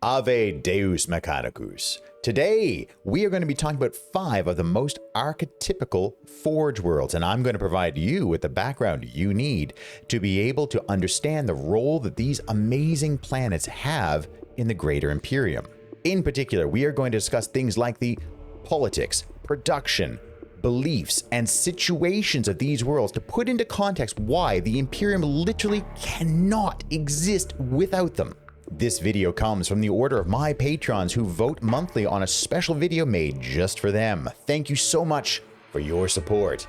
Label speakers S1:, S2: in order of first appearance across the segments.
S1: Ave Deus Mechanicus. Today, we are going to be talking about 5 of the most archetypical Forge Worlds, and I'm going to provide you with the background you need to be able to understand the role that these amazing planets have in the greater Imperium. In particular, we are going to discuss things like the politics, production, beliefs, and situations of these worlds to put into context why the Imperium literally cannot exist without them. This video comes from the order of my patrons who vote monthly on a special video made just for them. Thank you so much for your support.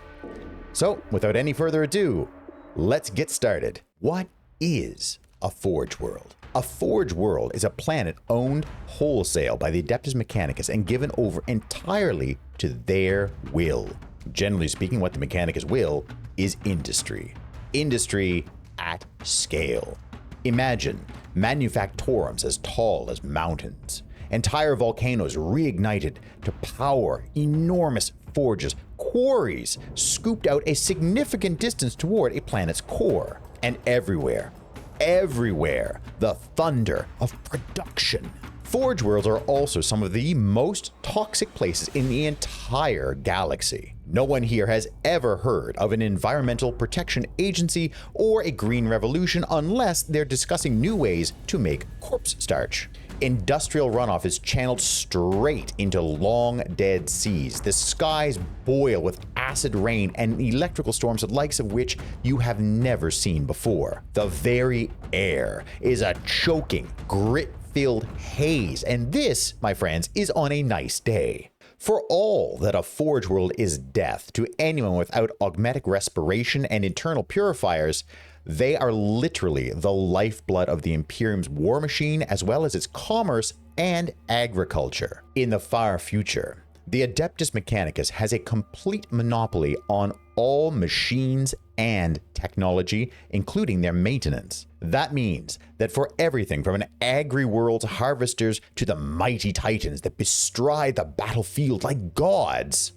S1: So, without any further ado, let's get started. What is a Forge World? A Forge World is a planet owned wholesale by the Adeptus Mechanicus and given over entirely to their will. Generally speaking, what the Mechanicus will is industry. Industry at scale. Imagine manufactorums as tall as mountains, entire volcanoes reignited to power enormous forges, quarries scooped out a significant distance toward a planet's core, and everywhere, the thunder of production. Forge Worlds are also some of the most toxic places in the entire galaxy. No one here has ever heard of an environmental protection agency or a green revolution unless they're discussing new ways to make corpse starch. Industrial runoff is channeled straight into long dead seas. The skies boil with acid rain and electrical storms the likes of which you have never seen before. The very air is a choking, grit-filled haze, and this, my friends, is on a nice day. For all that a Forge World is death to anyone without augmetic respiration and internal purifiers, they are literally the lifeblood of the Imperium's war machine as well as its commerce and agriculture. In the far future, the Adeptus Mechanicus has a complete monopoly on all machines and technology, including their maintenance. That means that for everything from an agri-world's harvesters to the mighty titans that bestride the battlefield like gods,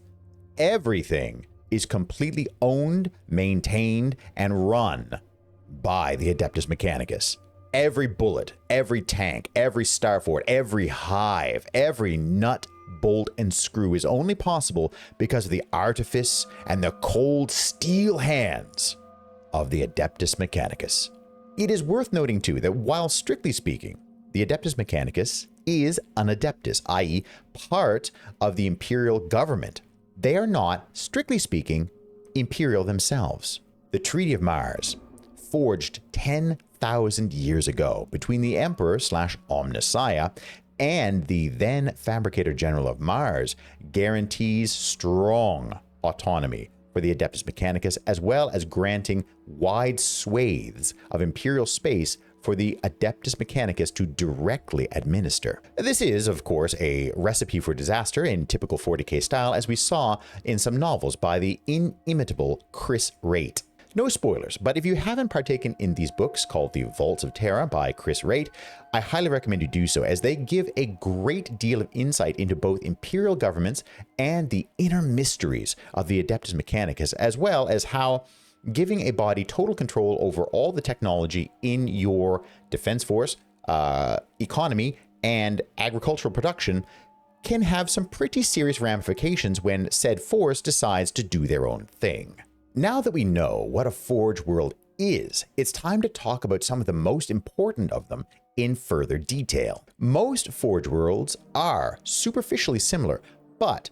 S1: everything is completely owned, maintained, and run by the Adeptus Mechanicus. Every bullet, every tank, every starfort, every hive, every nut, bolt, and screw is only possible because of the artifice and the cold steel hands of the Adeptus Mechanicus. It is worth noting too that while strictly speaking, the Adeptus Mechanicus is an Adeptus, i.e. part of the Imperial government, they are not, strictly speaking, Imperial themselves. The Treaty of Mars, forged 10,000 years ago between the Emperor / Omnissiah and the then Fabricator General of Mars, guarantees strong autonomy for the Adeptus Mechanicus, as well as granting wide swathes of Imperial space for the Adeptus Mechanicus to directly administer. This is, of course, a recipe for disaster in typical 40k style, as we saw in some novels by the inimitable Chris Raitt. No spoilers, but if you haven't partaken in these books called The Vaults of Terra by Chris Raitt, I highly recommend you do so, as they give a great deal of insight into both Imperial governments and the inner mysteries of the Adeptus Mechanicus, as well as how giving a body total control over all the technology in your defense force, economy, and agricultural production can have some pretty serious ramifications when said force decides to do their own thing. Now that we know what a Forge World is, it's time to talk about some of the most important of them in further detail. Most Forge Worlds are superficially similar, but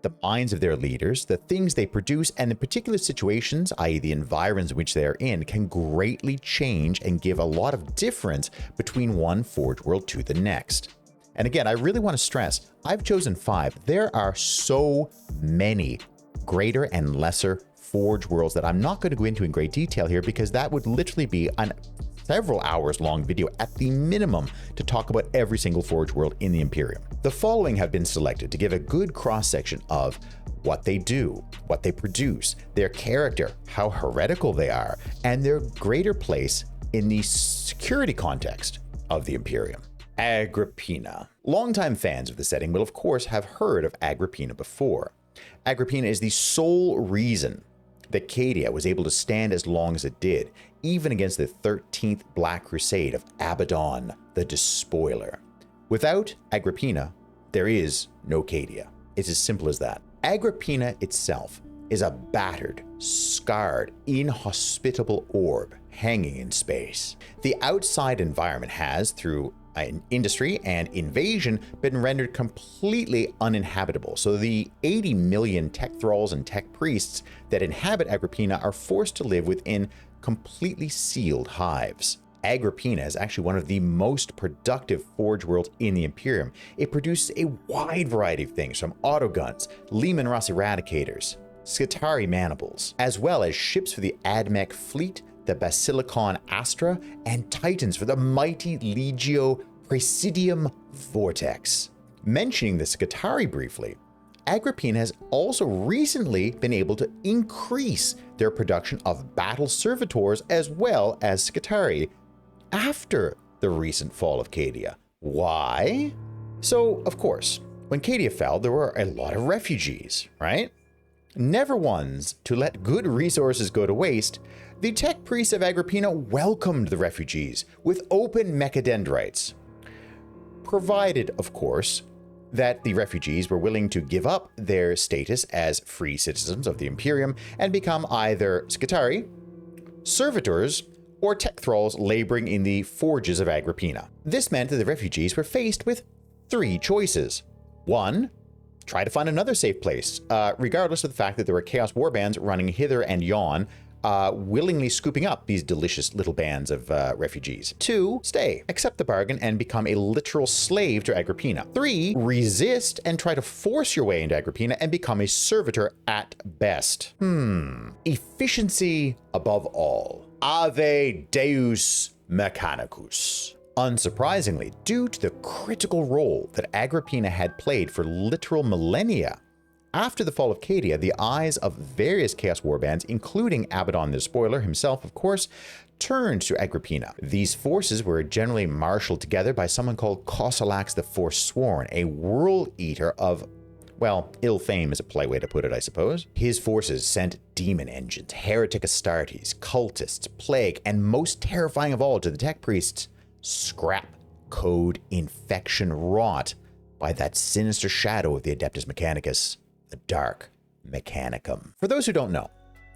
S1: the minds of their leaders, the things they produce, and the particular situations, i.e. the environs in which they are in, can greatly change and give a lot of difference between one Forge World to the next. And again, I really want to stress, I've chosen 5. There are so many greater and lesser Forge Worlds that I'm not going to go into in great detail here, because that would literally be a several hours long video at the minimum to talk about every single Forge World in the Imperium. The following have been selected to give a good cross-section of what they do, what they produce, their character, how heretical they are, and their greater place in the security context of the Imperium. Agripinaa. Longtime fans of the setting will of course have heard of Agripinaa before. Agripinaa is the sole reason that Cadian was able to stand as long as it did, even against the 13th Black Crusade of Abaddon, the Despoiler. Without Agripinaa, there is no Cadia. It's as simple as that. Agripinaa itself is a battered, scarred, inhospitable orb hanging in space. The outside environment has, through industry and invasion, been rendered completely uninhabitable. So the 80 million tech thralls and tech priests that inhabit Agripinaa are forced to live within completely sealed hives. Agripinaa is actually one of the most productive forge worlds in the Imperium. It produces a wide variety of things, from autoguns, Leman Russ eradicators, Skitarii manibles, as well as ships for the Admech fleet, the Basilicon Astra, and Titans for the mighty Legio Praesidium Vortex. Mentioning the Skitarii briefly, Agripinaa has also recently been able to increase their production of battle servitors as well as Skitarii after the recent fall of Cadia. Why? So, of course, when Cadia fell, there were a lot of refugees, right? Never ones to let good resources go to waste, the tech priests of Agripinaa welcomed the refugees with open mechadendrites, provided, of course, that the refugees were willing to give up their status as free citizens of the Imperium and become either Skitarii, servitors, or tech thralls laboring in the forges of Agripinaa. This meant that the refugees were faced with three choices. One, try to find another safe place, regardless of the fact that there were chaos warbands running hither and yon, willingly scooping up these delicious little bands of refugees. Two, stay, accept the bargain, and become a literal slave to Agripinaa. Three, resist and try to force your way into Agripinaa and become a servitor at best. Efficiency above all. Ave Deus Mechanicus. Unsurprisingly, due to the critical role that Agripinaa had played for literal millennia, after the fall of Cadia, the eyes of various Chaos Warbands, including Abaddon the Despoiler himself, of course, turned to Agripinaa. These forces were generally marshaled together by someone called Cosalax the Forsworn, a world eater of, well, ill fame is a polite way to put it, I suppose. His forces sent demon engines, heretic Astartes, cultists, plague, and most terrifying of all to the tech priests, Scrapcode infection wrought by that sinister shadow of the Adeptus Mechanicus, the Dark Mechanicum. For those who don't know,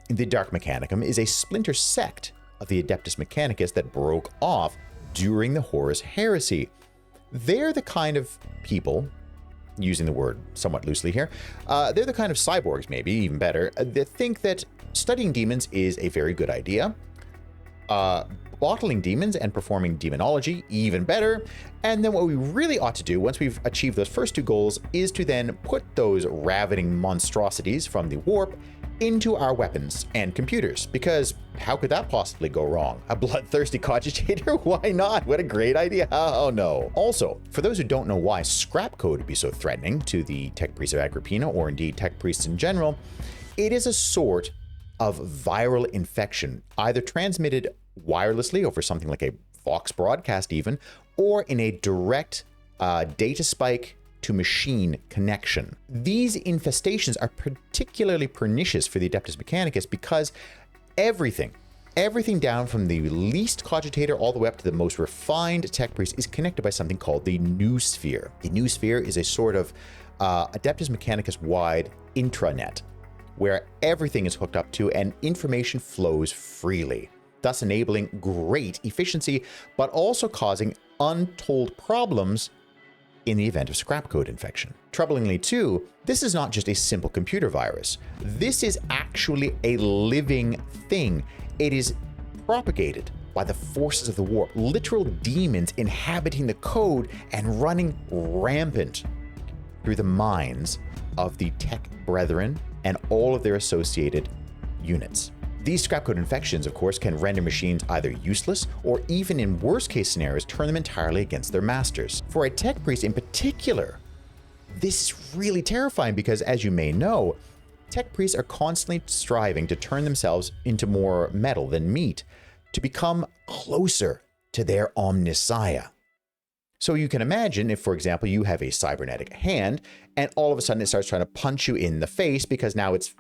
S1: the Dark Mechanicum is a splinter sect of the Adeptus Mechanicus that broke off during the Horus Heresy. They're the kind of people, using the word somewhat loosely here, they're the kind of cyborgs, maybe even better, that think that studying demons is a very good idea, bottling demons and performing demonology even better, and then what we really ought to do once we've achieved those first two goals is to then put those ravening monstrosities from the warp into our weapons and computers, because how could that possibly go wrong? A bloodthirsty cogitator? Why not? What a great idea. Oh no. Also, for those who don't know why Scrapcode would be so threatening to the tech priests of Agripinaa, or indeed tech priests in general, it is a sort of viral infection, either transmitted wirelessly over something like a Vox broadcast even, or in a direct data spike to machine connection. These infestations are particularly pernicious for the Adeptus Mechanicus because everything down from the least cogitator all the way up to the most refined tech priest is connected by something called the Noosphere. The Noosphere is a sort of Adeptus Mechanicus wide intranet where everything is hooked up to and information flows freely, thus enabling great efficiency, but also causing untold problems in the event of Scrapcode infection. Troublingly too, this is not just a simple computer virus. This is actually a living thing. It is propagated by the forces of the warp, literal demons inhabiting the code and running rampant through the minds of the tech brethren and all of their associated units. These Scrapcode infections, of course, can render machines either useless or even in worst case scenarios, turn them entirely against their masters. For a tech priest in particular, this is really terrifying because, as you may know, tech priests are constantly striving to turn themselves into more metal than meat, to become closer to their Omnissiah. So you can imagine if, for example, you have a cybernetic hand and all of a sudden it starts trying to punch you in the face because now it's,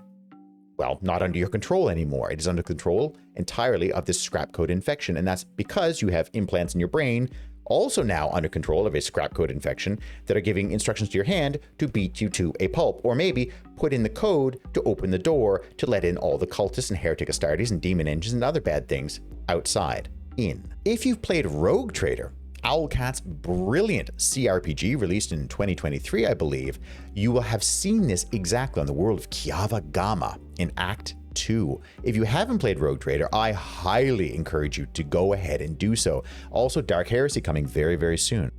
S1: well, not under your control anymore. It is under control entirely of this Scrapcode infection. And that's because you have implants in your brain also now under control of a Scrapcode infection that are giving instructions to your hand to beat you to a pulp, or maybe put in the code to open the door to let in all the cultists and heretic Astartes and demon engines and other bad things outside in. If you've played Rogue Trader, Owlcat's brilliant CRPG released in 2023, I believe, you will have seen this exactly on the world of Kiava Gama in Act 2. If you haven't played Rogue Trader, I highly encourage you to go ahead and do so. Also, Dark Heresy coming very, very soon.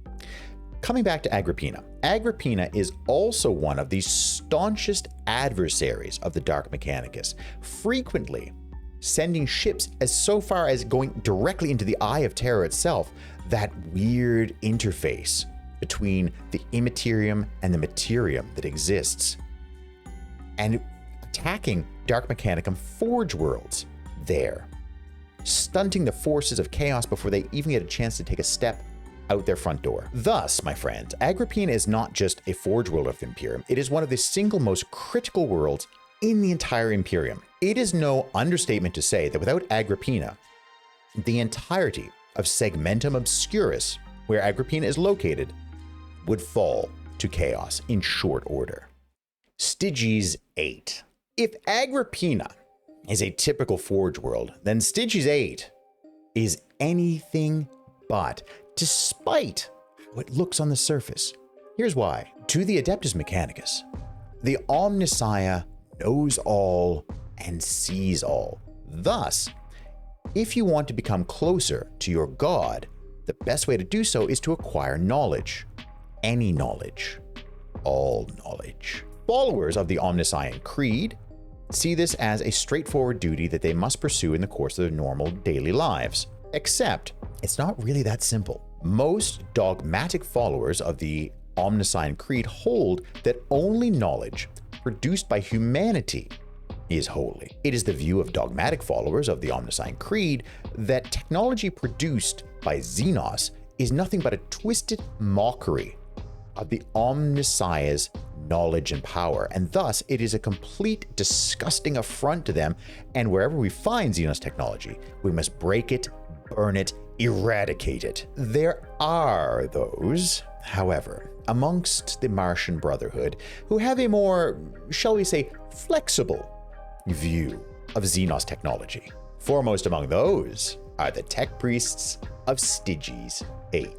S1: Coming back to Agripinaa. Agripinaa is also one of the staunchest adversaries of the Dark Mechanicus, frequently sending ships as so far as going directly into the Eye of Terra itself, that weird interface between the immaterium and the materium that exists, and attacking Dark Mechanicum Forge Worlds there, stunting the forces of chaos before they even get a chance to take a step out their front door. Thus, my friends, Agripinaa is not just a Forge World of Imperium, it is one of the single most critical worlds in the entire Imperium. It is no understatement to say that without Agripinaa, the entirety of Segmentum Obscurus, where Agripinaa is located, would fall to chaos in short order. Stygies VIII. If Agripinaa is a typical Forge world, then Stygies VIII is anything but, despite how it looks on the surface. Here's why. To the Adeptus Mechanicus, the Omnissiah knows all and sees all. Thus, if you want to become closer to your god, the best way to do so is to acquire knowledge. Any knowledge. All knowledge. Followers of the Omnissiah Creed see this as a straightforward duty that they must pursue in the course of their normal daily lives. Except, it's not really that simple. Most dogmatic followers of the Omnissiah Creed hold that only knowledge produced by humanity is holy. It is the view of dogmatic followers of the Omnissiah Creed that technology produced by Xenos is nothing but a twisted mockery of the Omnissiah's knowledge and power, and thus it is a complete disgusting affront to them, and wherever we find Xenos technology, we must break it, burn it, eradicate it. There are those, however, amongst the Martian Brotherhood who have a more, shall we say, flexible view of Xenos technology. Foremost among those are the tech priests of Stygies VIII.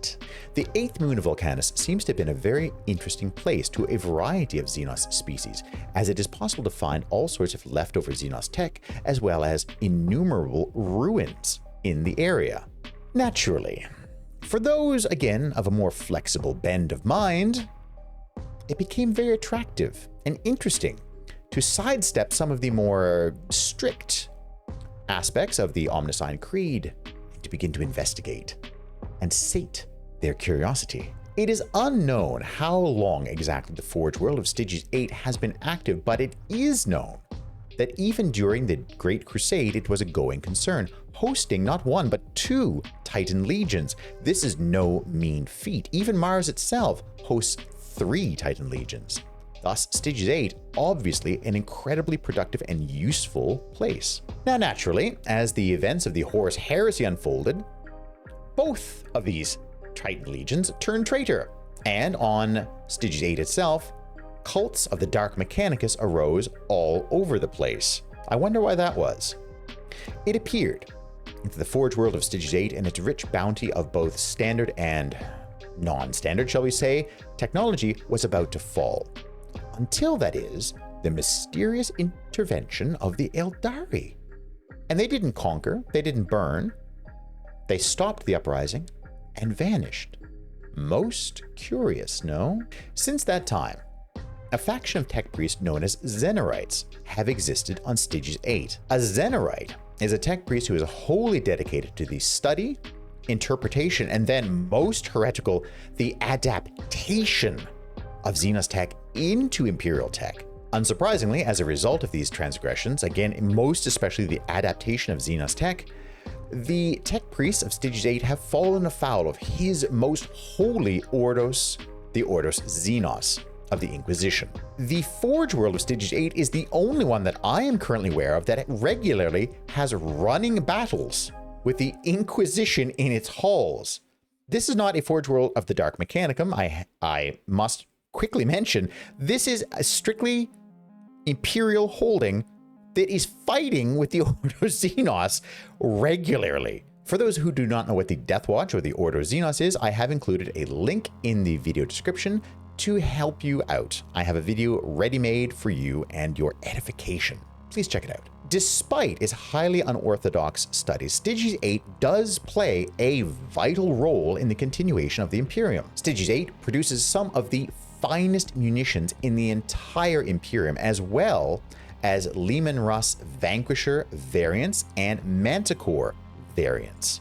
S1: The 8th moon of Vulcanus seems to have been a very interesting place to a variety of Xenos species, as it is possible to find all sorts of leftover Xenos tech, as well as innumerable ruins in the area. Naturally, for those, again, of a more flexible bend of mind, it became very attractive and interesting to sidestep some of the more strict aspects of the Omnissiah Creed and to begin to investigate and sate their curiosity. It is unknown how long exactly the Forge World of Stygies VIII has been active, but it is known that even during the Great Crusade, it was a going concern, hosting not one but 2 Titan legions. This is no mean feat. Even Mars itself hosts 3 Titan legions. Thus, Stygies VIII, obviously an incredibly productive and useful place. Now, naturally, as the events of the Horus Heresy unfolded, both of these Titan legions turned traitor, and on Stygies VIII itself, cults of the Dark Mechanicus arose all over the place. I wonder why that was. It appeared that the Forge World of Stygies VIII and its rich bounty of both standard and non-standard, shall we say, technology was about to fall. Until, that is, the mysterious intervention of the Eldari. And they didn't conquer, they didn't burn, they stopped the uprising and vanished. Most curious, no? Since that time, a faction of tech priests known as Xenarites have existed on Stygies VIII. A Xenarite is a tech priest who is wholly dedicated to the study, interpretation, and then most heretical, the adaptation of Xenos tech into Imperial tech. Unsurprisingly, as a result of these transgressions, again, most especially the adaptation of Xenos tech, the tech priests of Stygies VIII have fallen afoul of his most holy Ordos, the Ordos Xenos of the Inquisition. The Forge World of Stygies VIII is the only one that I am currently aware of that regularly has running battles with the Inquisition in its halls. This is not a Forge World of the Dark Mechanicum. I must quickly mention, this is a strictly Imperial holding that is fighting with the Ordo Xenos regularly. For those who do not know what the Death Watch or the Ordo Xenos is, I have included a link in the video description to help you out. I have a video ready-made for you and your edification. Please check it out. Despite its highly unorthodox studies, Stygies VIII does play a vital role in the continuation of the Imperium. Stygies VIII produces some of the finest munitions in the entire Imperium, as well as Leman Russ Vanquisher variants and Manticore variants.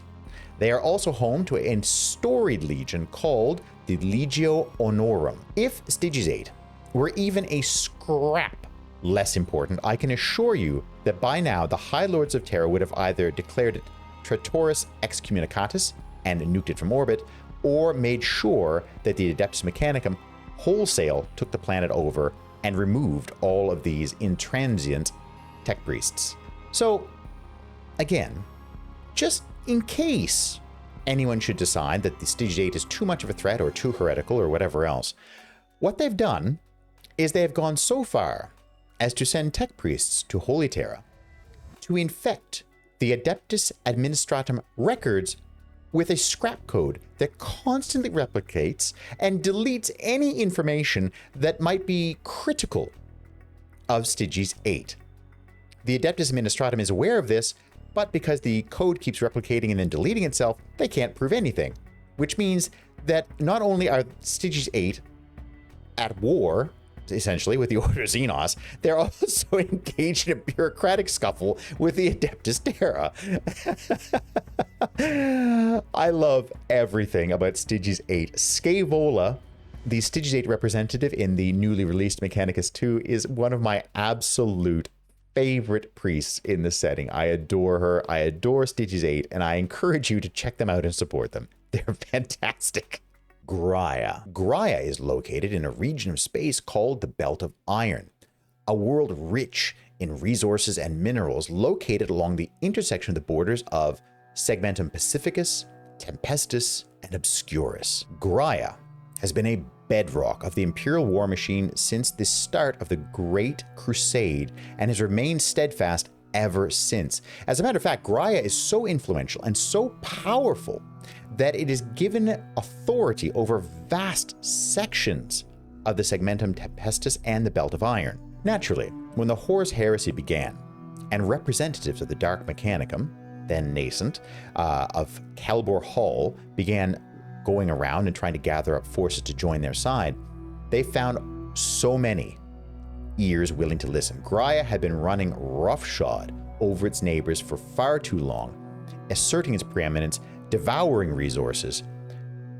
S1: They are also home to a storied legion called the Legio Honorum. If Stygies VIII were even a scrap less important, I can assure you that by now the High Lords of Terra would have either declared it Traitoris Excommunicatus and nuked it from orbit, or made sure that the Adeptus Mechanicum wholesale took the planet over and removed all of these intransient tech priests. So, again, just in case anyone should decide that the Stygies VIII is too much of a threat or too heretical or whatever else, what they've done is they have gone so far as to send tech priests to Holy Terra to infect the Adeptus Administratum records with a scrap code that constantly replicates and deletes any information that might be critical of Stygies VIII. The Adeptus Administratum is aware of this, but because the code keeps replicating and then deleting itself, they can't prove anything, which means that not only are Stygies VIII at war, essentially, with the Order Xenos, they're also engaged in a bureaucratic scuffle with the Adeptus Terra. I love everything about Stygies VIII. Scaevola, the Stygies VIII representative in the newly released Mechanicus 2, is one of my absolute favorite priests in the setting. I adore her. I adore Stygies VIII, and I encourage you to check them out and support them. They're fantastic. Graia. Graia is located in a region of space called the Belt of Iron, a world rich in resources and minerals located along the intersection of the borders of Segmentum Pacificus, Tempestus, and Obscurus. Graia has been a bedrock of the Imperial war machine since the start of the Great Crusade and has remained steadfast ever since. As a matter of fact, Graia is so influential and so powerful that it is given authority over vast sections of the Segmentum Tempestus and the Belt of Iron. Naturally, when the Horus Heresy began, and representatives of the Dark Mechanicum, then nascent, of Calbor Hall began going around and trying to gather up forces to join their side, they found so many ears willing to listen. Graia had been running roughshod over its neighbors for far too long, asserting its preeminence, devouring resources.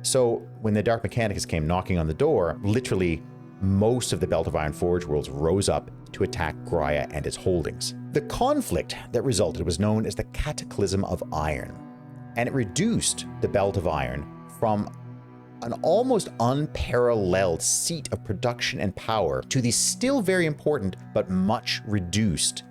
S1: So when the Dark Mechanicus came knocking on the door, literally most of the Belt of Iron Forge Worlds rose up to attack Graia and its holdings. The conflict that resulted was known as the Cataclysm of Iron, and it reduced the Belt of Iron from an almost unparalleled seat of production and power to the still very important but much reduced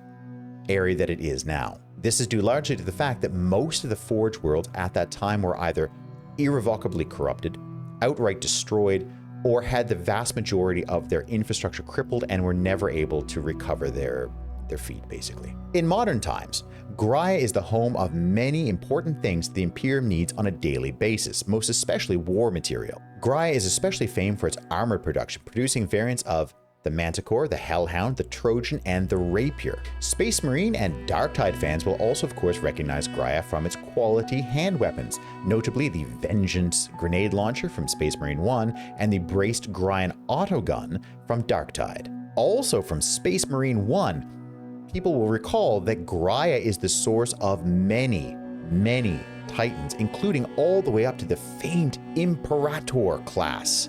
S1: area that it is now. This is due largely to the fact that most of the Forge Worlds at that time were either irrevocably corrupted, outright destroyed, or had the vast majority of their infrastructure crippled and were never able to recover their feet, basically. In modern times, Graia is the home of many important things the Imperium needs on a daily basis, most especially war material. Graia is especially famed for its armor production, producing variants of the Manticore, the Hellhound, the Trojan, and the Rapier. Space Marine and Darktide fans will also, of course, recognize Graia from its quality hand weapons, notably the Vengeance grenade launcher from Space Marine 1 and the Braced Graian autogun from Darktide. Also from Space Marine 1, people will recall that Graia is the source of many, many Titans, including all the way up to the famed Imperator class.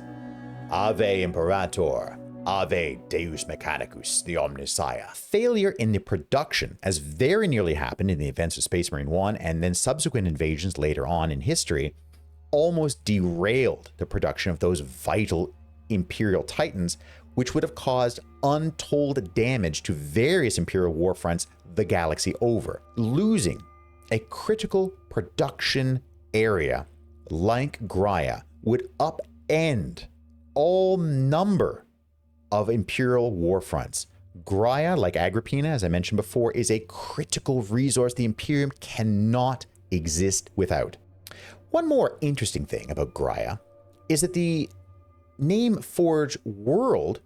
S1: Ave Imperator. Ave Deus Mechanicus, the Omnissiah. Failure in the production, as very nearly happened in the events of Space Marine 1 and then subsequent invasions later on in history, almost derailed the production of those vital Imperial Titans, which would have caused untold damage to various Imperial war fronts the galaxy over. Losing a critical production area like Graia, would upend all number of Imperial war fronts. Graia, like Agripinaa, as I mentioned before, is a critical resource the Imperium cannot exist without. One more interesting thing about Graia is that the name Forge World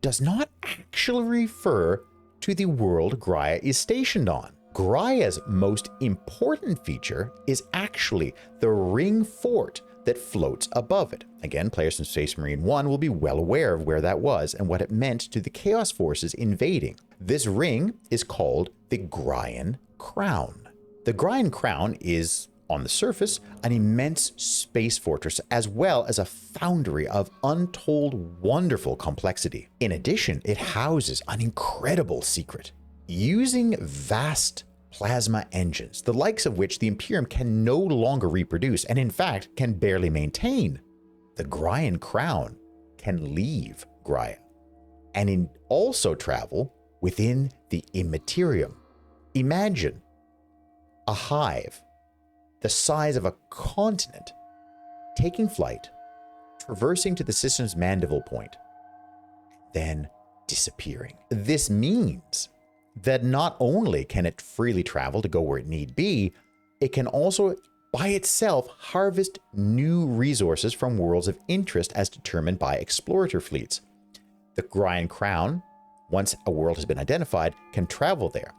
S1: does not actually refer to the world Graia is stationed on. Graia's most important feature is actually the ring fort that floats above it. Again, players from Space Marine 1 will be well aware of where that was and what it meant to the Chaos forces invading. This ring is called the Graian Crown. The Graian Crown is, on the surface, an immense space fortress as well as a foundry of untold wonderful complexity. In addition, it houses an incredible secret. Using vast plasma engines, the likes of which the Imperium can no longer reproduce and in fact can barely maintain, the Graian Crown can leave Graia and also travel within the Imperium. Imagine a hive the size of a continent taking flight, traversing to the system's Mandeville point, then disappearing. This means that not only can it freely travel to go where it need be, it can also by itself harvest new resources from worlds of interest as determined by explorator fleets. The Graian Crown, once a world has been identified, can travel there,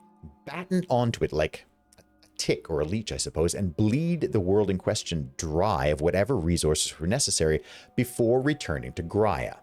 S1: batten onto it like a tick or a leech, I suppose, and bleed the world in question dry of whatever resources were necessary before returning to Graia,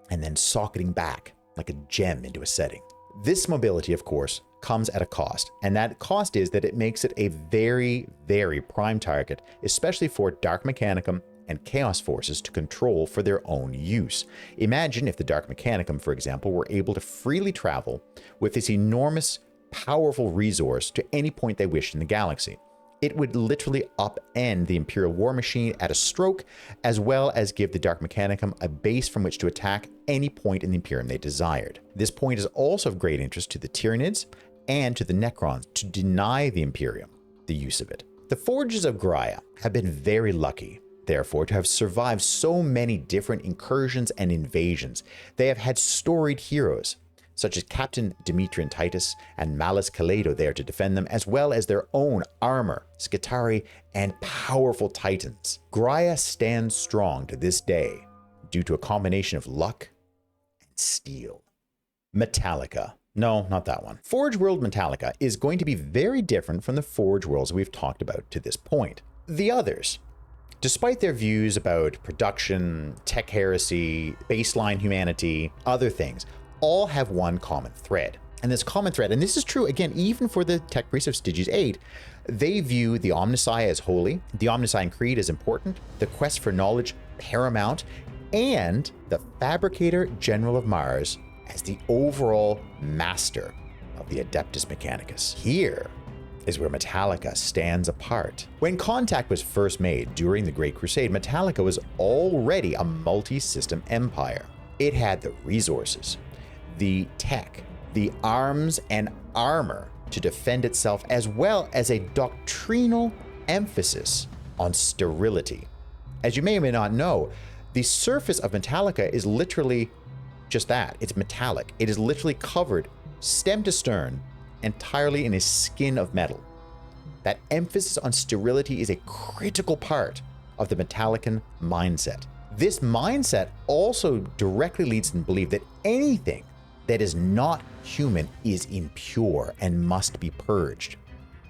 S1: and then socketing back like a gem into a setting. This mobility, of course, comes at a cost, and that cost is that it makes it a very, very prime target, especially for Dark Mechanicum and Chaos forces to control for their own use. Imagine if the Dark Mechanicum, for example, were able to freely travel with this enormous, powerful resource to any point they wished in the galaxy. It would literally upend the Imperial war machine at a stroke, as well as give the Dark Mechanicum a base from which to attack any point in the Imperium they desired. This point is also of great interest to the Tyranids and to the Necrons to deny the Imperium the use of it. The Forges of Graia have been very lucky, therefore, to have survived so many different incursions and invasions. They have had storied heroes, such as Captain Demetrian Titus and Malus Kaledo there to defend them, as well as their own armor, Skitarii, and powerful titans. Graia stands strong to this day due to a combination of luck and steel. Metalica. No, not that one. Forge World Metalica is going to be very different from the Forge Worlds we've talked about to this point. The others, despite their views about production, tech heresy, baseline humanity, other things, all have one common thread. And this common thread, and this is true again even for the tech priests of Stygies VIII, they view the Omnissiah as holy, the Omnissiah Creed as important, the quest for knowledge paramount, and the Fabricator General of Mars as the overall master of the Adeptus Mechanicus. Here is where Metalica stands apart. When contact was first made during the Great Crusade, Metalica was already a multi-system empire. It had the resources, the tech, the arms and armor to defend itself, as well as a doctrinal emphasis on sterility. As you may or may not know, the surface of Metalica is literally just that. It's metallic. It is literally covered, stem to stern, entirely in a skin of metal. That emphasis on sterility is a critical part of the Metalican mindset. This mindset also directly leads them to believe that anything that is not human is impure and must be purged.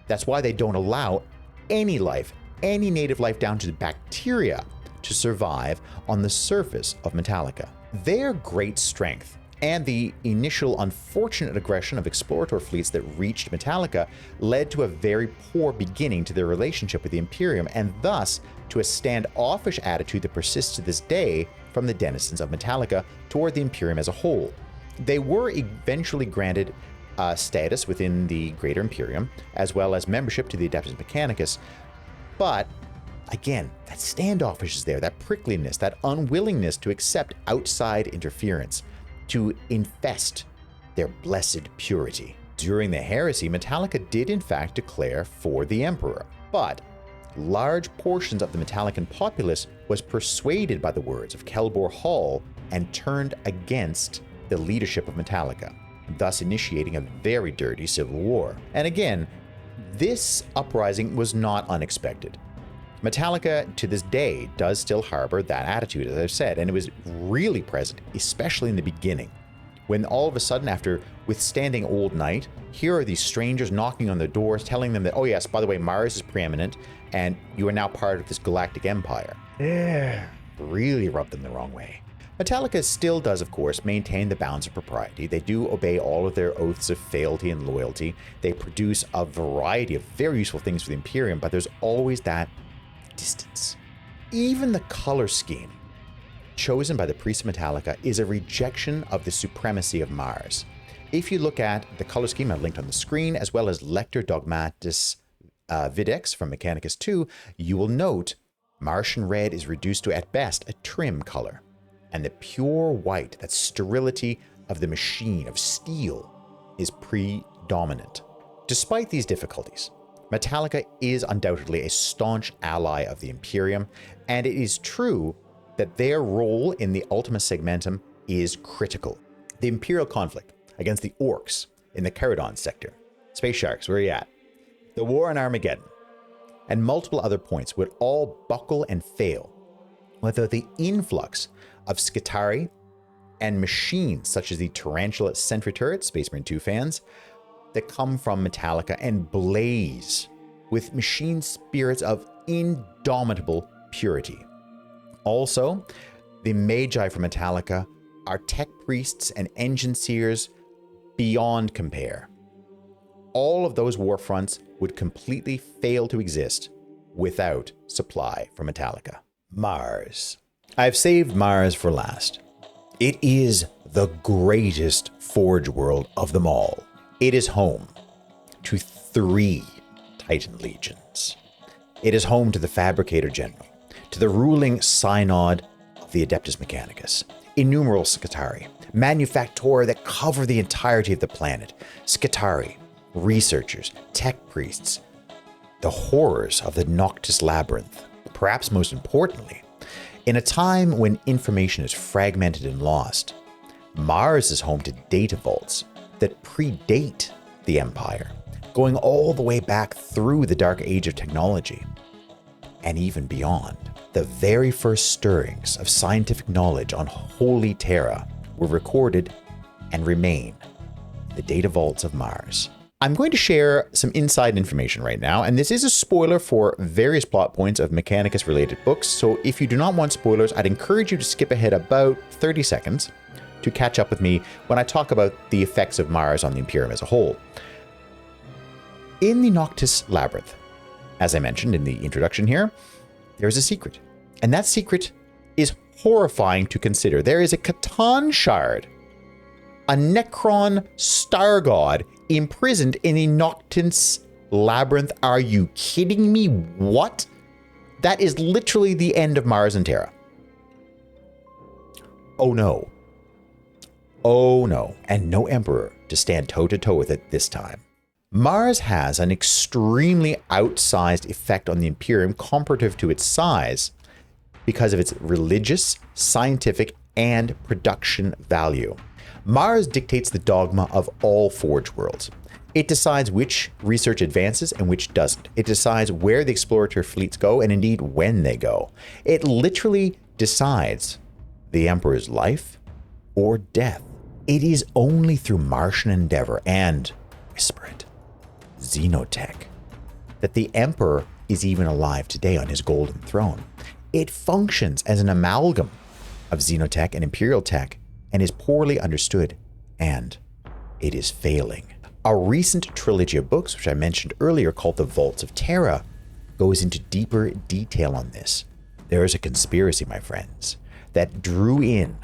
S1: That's why they don't allow any life, any native life down to the bacteria, to survive on the surface of Metalica. Their great strength and the initial unfortunate aggression of explorator fleets that reached Metalica led to a very poor beginning to their relationship with the Imperium, and thus to a standoffish attitude that persists to this day from the denizens of Metalica toward the Imperium as a whole. They were eventually granted status within the Greater Imperium, as well as membership to the Adeptus Mechanicus, but again, that standoffish is there, that prickliness, that unwillingness to accept outside interference, to infest their blessed purity. During the heresy, Metalica did in fact declare for the Emperor, but large portions of the Metalican populace was persuaded by the words of Kelbor Hall and turned against the leadership of Metalica, thus initiating a very dirty civil war. And again, this uprising was not unexpected. Metalica, to this day, does still harbor that attitude, as I've said, and it was really present, especially in the beginning, when all of a sudden, after withstanding Old Night, here are these strangers knocking on their doors, telling them that, oh yes, by the way, Mars is preeminent, and you are now part of this galactic empire. Yeah, really rubbed them the wrong way. Metalica still does, of course, maintain the bounds of propriety. They do obey all of their oaths of fealty and loyalty. They produce a variety of very useful things for the Imperium, but there's always that distance. Even the color scheme chosen by the priests of Metalica is a rejection of the supremacy of Mars. If you look at the color scheme I've linked on the screen, as well as Lector Dogmatus Videx from Mechanicus 2, you will note Martian red is reduced to, at best, a trim color. And the pure white, that sterility of the machine, of steel, is predominant. Despite these difficulties, Metalica is undoubtedly a staunch ally of the Imperium, and it is true that their role in the Ultima Segmentum is critical. The Imperial conflict against the Orcs in the Caradon sector, Space Sharks, where are you at? The war in Armageddon, and multiple other points would all buckle and fail without the influx of Skitarii and machines such as the Tarantula Sentry Turret, Space Marine 2 fans, that come from Metalica and blaze with machine spirits of indomitable purity. Also, the Magi from Metalica are tech priests and engine seers beyond compare. All of those war fronts would completely fail to exist without supply from Metalica. Mars. I've saved Mars for last. It is the greatest Forge world of them all. It is home to 3 Titan legions. It is home to the Fabricator General, to the ruling synod of the Adeptus Mechanicus, innumerable Skitarii, manufactori that cover the entirety of the planet, Skitarii, researchers, tech priests, the horrors of the Noctis Labyrinth. Perhaps most importantly, in a time when information is fragmented and lost, Mars is home to data vaults that predate the Empire, going all the way back through the Dark Age of technology, and even beyond. The very first stirrings of scientific knowledge on Holy Terra were recorded and remain in the data vaults of Mars. I'm going to share some inside information right now, and this is a spoiler for various plot points of Mechanicus-related books, so if you do not want spoilers, I'd encourage you to skip ahead about 30 seconds to catch up with me when I talk about the effects of Mars on the Imperium as a whole. In the Noctis Labyrinth, as I mentioned in the introduction here, there's a secret, and that secret is horrifying to consider. There is a Catan shard, a Necron star god, imprisoned in the Noctis Labyrinth. Are you kidding me? What? That is literally the end of Mars and Terra. Oh no. Oh no. And no Emperor to stand toe-to-toe with it this time. Mars has an extremely outsized effect on the Imperium comparative to its size because of its religious, scientific, and production value. Mars dictates the dogma of all Forge worlds. It decides which research advances and which doesn't. It decides where the explorator fleets go and indeed when they go. It literally decides the Emperor's life or death. It is only through Martian endeavor and, whisper it, Xenotech, that the Emperor is even alive today on his golden throne. It functions as an amalgam of Xenotech and Imperial tech and is poorly understood, and it is failing. A recent trilogy of books, which I mentioned earlier, called The Vaults of Terra, goes into deeper detail on this. There is a conspiracy, my friends, that drew in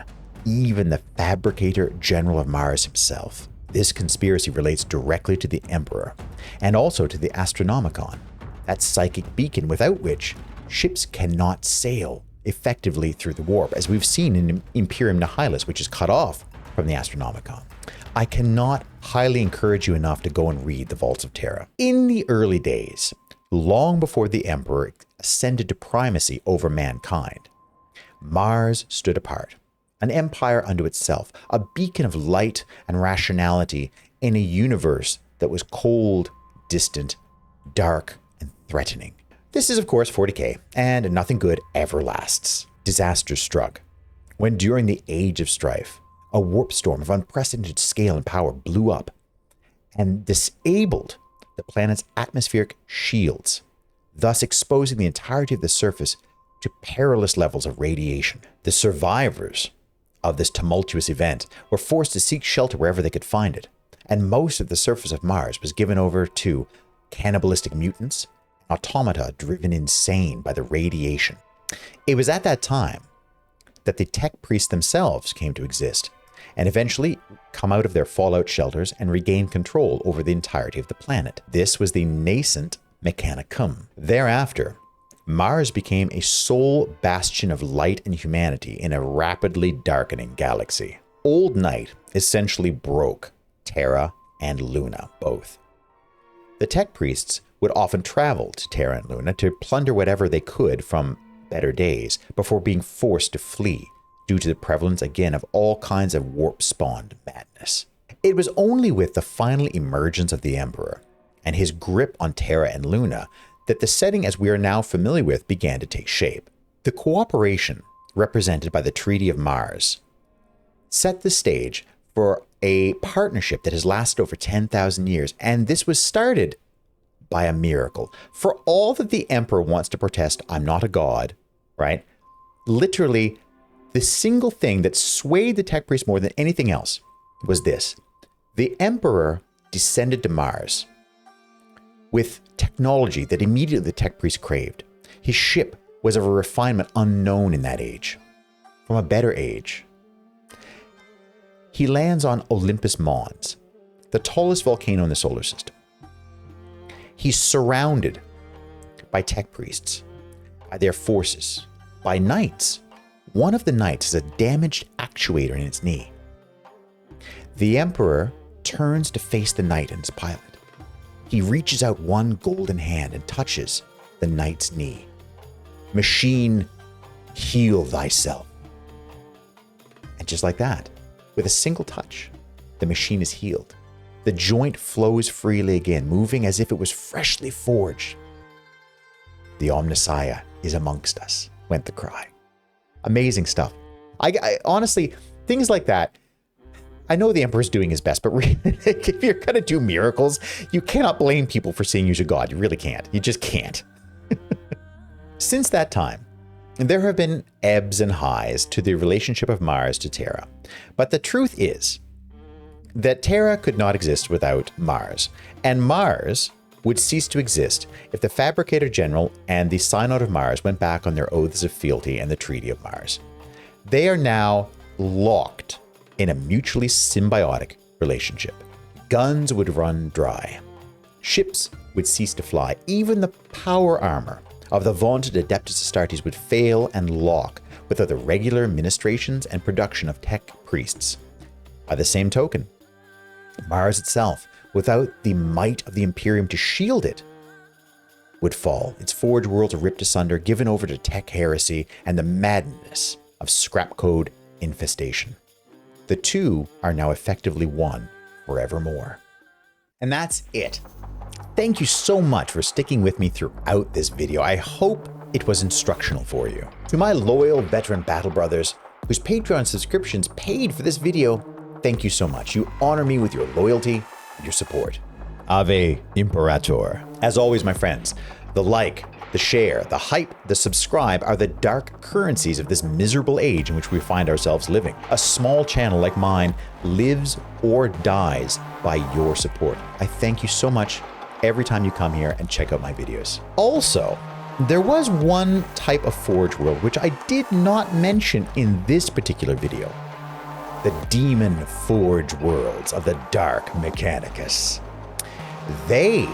S1: even the Fabricator General of Mars himself. This conspiracy relates directly to the Emperor, and also to the Astronomicon, that psychic beacon without which ships cannot sail effectively through the warp, as we've seen in Imperium Nihilus, which is cut off from the Astronomicon. I cannot highly encourage you enough to go and read the Vaults of Terra. In the early days, long before the Emperor ascended to primacy over mankind. Mars stood apart, an empire unto itself, a beacon of light and rationality in a universe that was cold, distant, dark, and threatening. This is, of course, 40k, and nothing good ever lasts. Disaster struck when, during the Age of Strife, a warp storm of unprecedented scale and power blew up and disabled the planet's atmospheric shields, thus exposing the entirety of the surface to perilous levels of radiation. The survivors of this tumultuous event were forced to seek shelter wherever they could find it, and most of the surface of Mars was given over to cannibalistic mutants, automata driven insane by the radiation. It was at that time that the tech priests themselves came to exist, and eventually come out of their fallout shelters and regain control over the entirety of the planet. This was the nascent Mechanicum. Thereafter, Mars became a sole bastion of light and humanity in a rapidly darkening galaxy. Old Night essentially broke Terra and Luna both. The tech priests would often travel to Terra and Luna to plunder whatever they could from better days before being forced to flee due to the prevalence again of all kinds of warp-spawned madness. It was only with the final emergence of the Emperor and his grip on Terra and Luna that the setting as we are now familiar with began to take shape. The cooperation represented by the Treaty of Mars set the stage for a partnership that has lasted over 10,000 years, and this was started by a miracle. For all that the Emperor wants to protest, I'm not a god, right? Literally, the single thing that swayed the tech priests more than anything else was this. The Emperor descended to Mars with technology that immediately the tech priests craved. His ship was of a refinement unknown in that age, from a better age. He lands on Olympus Mons, the tallest volcano in the solar system. He's surrounded by tech priests, by their forces, by knights. One of the knights has a damaged actuator in its knee. The Emperor turns to face the knight and his pilot. He reaches out one golden hand and touches the knight's knee. Machine, heal thyself. And just like that, with a single touch, the machine is healed. The joint flows freely again, moving as if it was freshly forged. The Omnissiah is amongst us, went the cry. Amazing stuff. I honestly, things like that, I know the Emperor's doing his best, but really, if you're going to do miracles, you cannot blame people for saying you're a god. You really can't. You just can't. Since that time, there have been ebbs and highs to the relationship of Mars to Terra. But the truth is that Terra could not exist without Mars, and Mars would cease to exist if the Fabricator General and the Synod of Mars went back on their oaths of fealty and the Treaty of Mars. They are now locked in a mutually symbiotic relationship. Guns would run dry. Ships would cease to fly. Even the power armor of the vaunted Adeptus Astartes would fail and lock without the regular administrations and production of tech priests. By the same token, Mars itself, without the might of the Imperium to shield it, would fall. Its Forge Worlds ripped asunder, given over to tech heresy and the madness of Scrapcode infestation. The two are now effectively one forevermore. And that's it. Thank you so much for sticking with me throughout this video. I hope it was instructional for you. To my loyal veteran battle brothers whose Patreon subscriptions paid for this video, thank you so much. You honor me with your loyalty and your support. Ave Imperator. As always, my friends, the like, the share, the hype, the subscribe are the dark currencies of this miserable age in which we find ourselves living. A small channel like mine lives or dies by your support. I thank you so much every time you come here and check out my videos. Also, there was one type of Forge World which I did not mention in this particular video. The Demon Forge Worlds of the Dark Mechanicus. They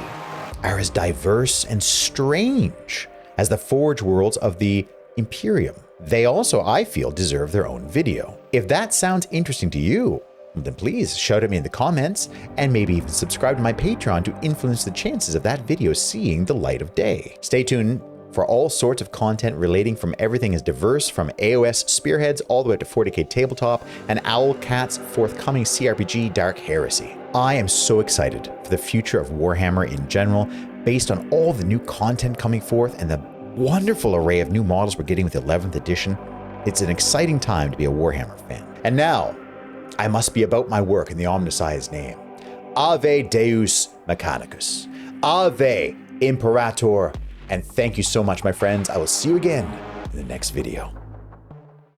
S1: are as diverse and strange as the Forge Worlds of the Imperium. They also, I feel, deserve their own video. If that sounds interesting to you, then please shout at me in the comments and maybe even subscribe to my Patreon to influence the chances of that video seeing the light of day. Stay tuned for all sorts of content relating from everything as diverse from AOS Spearheads all the way to 40k Tabletop and Owlcat's forthcoming CRPG Dark Heresy. I am so excited for the future of Warhammer in general, based on all the new content coming forth and the wonderful array of new models we're getting with 11th edition. It's an exciting time to be a Warhammer fan. And now, I must be about my work in the Omnissiah's name. Ave Deus Mechanicus. Ave Imperator. And thank you so much, my friends. I will see you again in the next video.